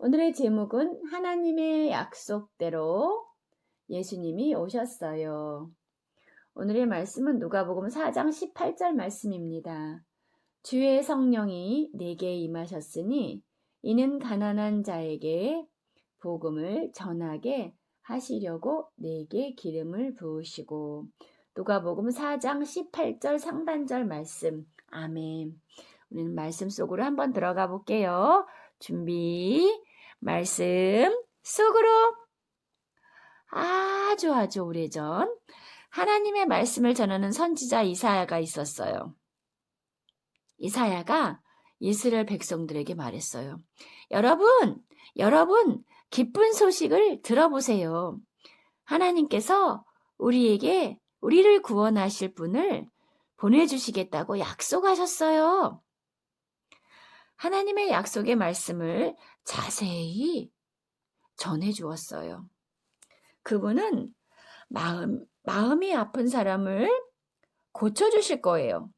오늘의 제목은 하나님의 약속대로 예수님이 오셨어요. 오늘의 말씀은 누가복음 4장 18절 말씀입니다. 주의 성령이 내게 임하셨으니 이는 가난한 자에게 복음을 전하게 하시려고 내게 기름을 부으시고. 누가복음 4장 18절 상반절 말씀. 아멘. 우리는 말씀 속으로 한번 들어가 볼게요. 준비. 말씀 속으로. 아주 오래전 하나님의 말씀을 전하는 선지자 이사야가 있었어요. 이사야가 이스라엘 백성들에게 말했어요. 여러분, 기쁜 소식을 들어보세요. 하나님께서 우리를 구원하실 분을 보내주시겠다고 약속하셨어요. 하나님의 약속의 말씀을 자세히 전해주었어요. 그분은 마음이 아픈 사람을 고쳐주실 거예요.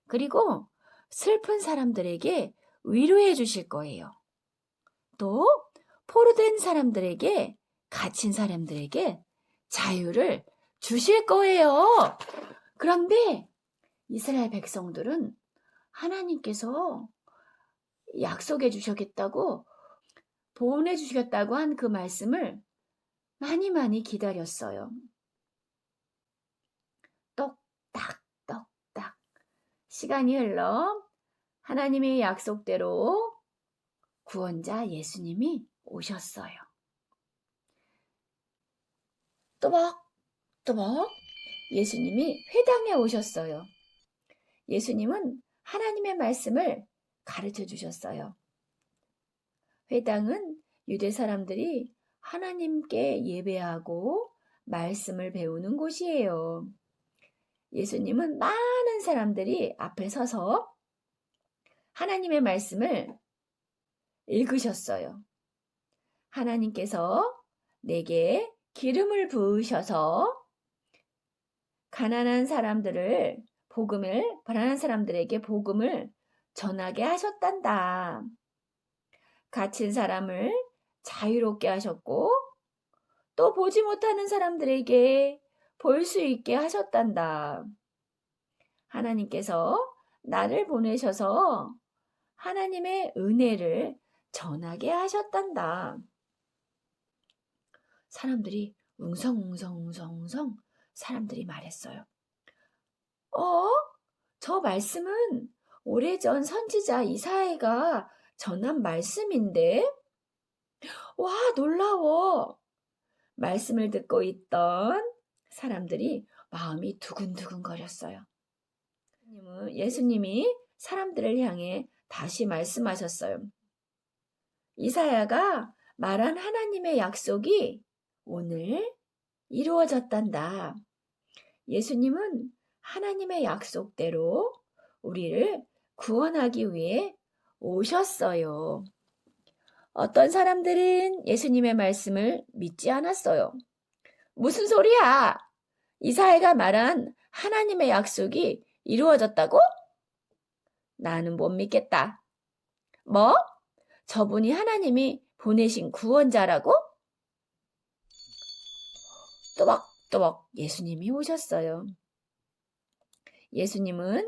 그리고 슬픈 사람들에게 위로해 주실 거예요. 또 포로된 사람들에게, 갇힌 사람들에게 자유를 주실 거예요. 그런데 이스라엘 백성들은 하나님께서 약속해 주셨겠다고, 보내 주시겠다고 한 그 말씀을 많이 기다렸어요. 똑딱 시간이 흘러 하나님의 약속대로 구원자 예수님이 오셨어요. 또박 예수님이 회당에 오셨어요. 예수님은 하나님의 말씀을 가르쳐 주셨어요. 회당은 유대 사람들이 하나님께 예배하고 말씀을 배우는 곳이에요. 예수님은 많은 사람들이 앞에 서서 하나님의 말씀을 읽으셨어요. 하나님께서 내게 기름을 부으셔서 가난한 사람들에게 복음을 전하게 하셨단다. 갇힌 사람을 자유롭게 하셨고, 또 보지 못하는 사람들에게 볼 수 있게 하셨단다. 하나님께서 나를 보내셔서 하나님의 은혜를 전하게 하셨단다. 사람들이 웅성웅성 사람들이 말했어요. 저 말씀은 오래전 선지자 이사야가 전한 말씀인데? 와, 놀라워. 말씀을 듣고 있던 사람들이 마음이 두근두근거렸어요. 예수님이 사람들을 향해 다시 말씀하셨어요. 이사야가 말한 하나님의 약속이 오늘 이루어졌단다. 예수님은 하나님의 약속대로 우리를 구원하기 위해 오셨어요. 어떤 사람들은 예수님의 말씀을 믿지 않았어요. 무슨 소리야? 이사야가 말한 하나님의 약속이 이루어졌다고? 나는 못 믿겠다. 뭐? 저분이 하나님이 보내신 구원자라고? 또박 예수님이 오셨어요. 예수님은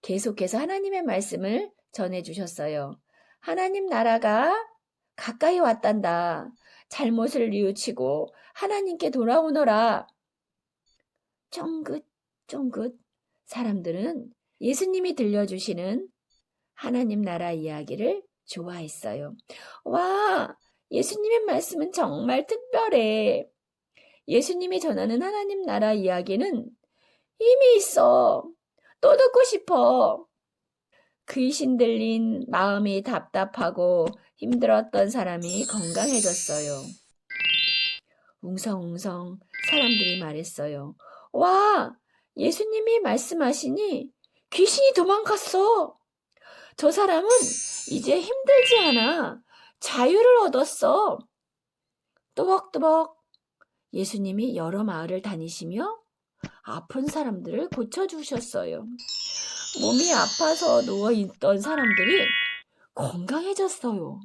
계속해서 하나님의 말씀을 전해주셨어요. 하나님 나라가 가까이 왔단다. 잘못을 뉘우치고 하나님께 돌아오너라. 쫑긋 사람들은 예수님이 들려주시는 하나님 나라 이야기를 좋아했어요. 와, 예수님의 말씀은 정말 특별해. 예수님이 전하는 하나님 나라 이야기는 힘이 있어. 또 듣고 싶어. 귀신 들린 마음이 답답하고 힘들었던 사람이 건강해졌어요. 웅성웅성 사람들이 말했어요. 와, 예수님이 말씀하시니 귀신이 도망갔어. 저 사람은 이제 힘들지 않아. 자유를 얻었어. 또박또박 예수님이 여러 마을을 다니시며 아픈 사람들을 고쳐주셨어요. 몸이 아파서 누워있던 사람들이 건강해졌어요.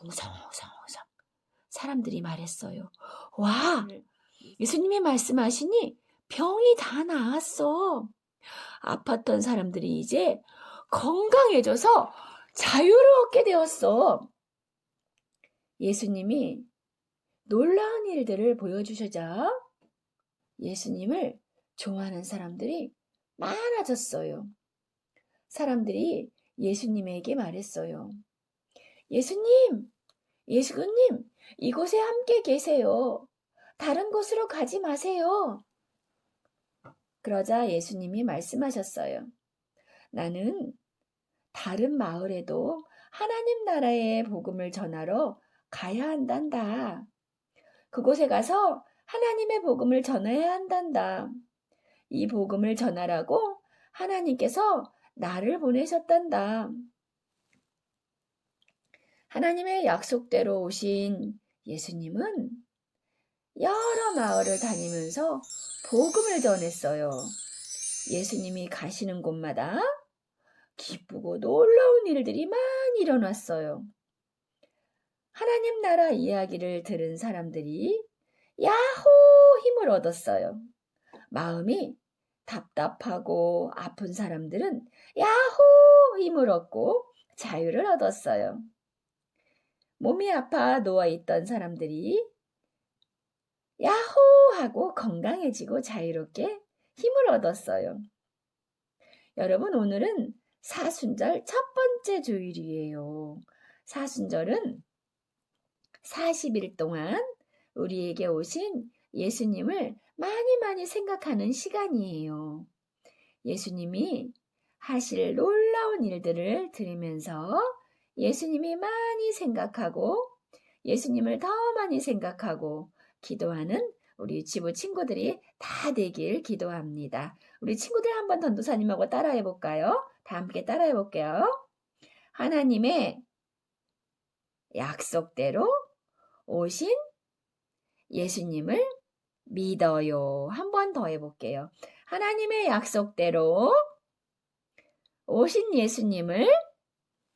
웅성웅성웅성. 사람들이 말했어요. 와, 예수님이 말씀하시니 병이 다 나았어. 아팠던 사람들이 이제 건강해져서 자유를 얻게 되었어. 예수님이 놀라운 일들을 보여주시자 예수님을 좋아하는 사람들이 많아졌어요. 사람들이 예수님에게 말했어요. 예수님, 이곳에 함께 계세요. 다른 곳으로 가지 마세요. 그러자 예수님이 말씀하셨어요. 나는 다른 마을에도 하나님 나라의 복음을 전하러 가야 한단다. 그곳에 가서 하나님의 복음을 전해야 한단다. 이 복음을 전하라고 하나님께서 나를 보내셨단다. 하나님의 약속대로 오신 예수님은 여러 마을을 다니면서 복음을 전했어요. 예수님이 가시는 곳마다 기쁘고 놀라운 일들이 많이 일어났어요. 하나님 나라 이야기를 들은 사람들이 야호 힘을 얻었어요. 마음이 답답하고 아픈 사람들은 야호 힘을 얻고 자유를 얻었어요. 몸이 아파 누워있던 사람들이 야호 하고 건강해지고 자유롭게 힘을 얻었어요. 여러분, 오늘은 사순절 첫 번째 주일이에요. 사순절은 40일 동안 우리에게 오신 예수님을 많이 생각하는 시간이에요. 예수님이 하실 놀라운 일들을 들으면서 예수님이 많이 생각하고 예수님을 더 많이 생각하고 기도하는 우리 지부 친구들이 다 되길 기도합니다. 우리 친구들 한번 전도사님하고 따라해 볼까요? 다 함께 따라해 볼게요. 하나님의 약속대로 오신 예수님을 믿어요. 한 번 더 해볼게요. 하나님의 약속대로 오신 예수님을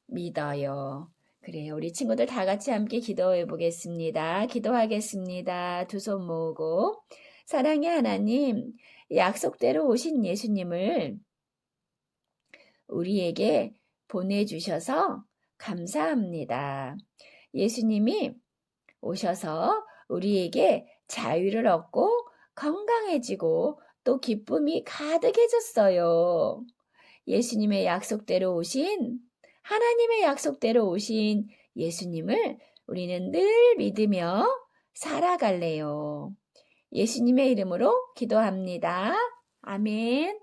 믿어요. 그래요. 우리 친구들 다 같이 함께 기도해 보겠습니다. 기도하겠습니다. 두 손 모으고. 사랑의 하나님, 약속대로 오신 예수님을 우리에게 보내주셔서 감사합니다. 예수님이 오셔서 우리에게 자유를 얻고 건강해지고 또 기쁨이 가득해졌어요. 예수님의 약속대로 오신 하나님의 약속대로 오신 예수님을 우리는 늘 믿으며 살아갈래요. 예수님의 이름으로 기도합니다. 아멘.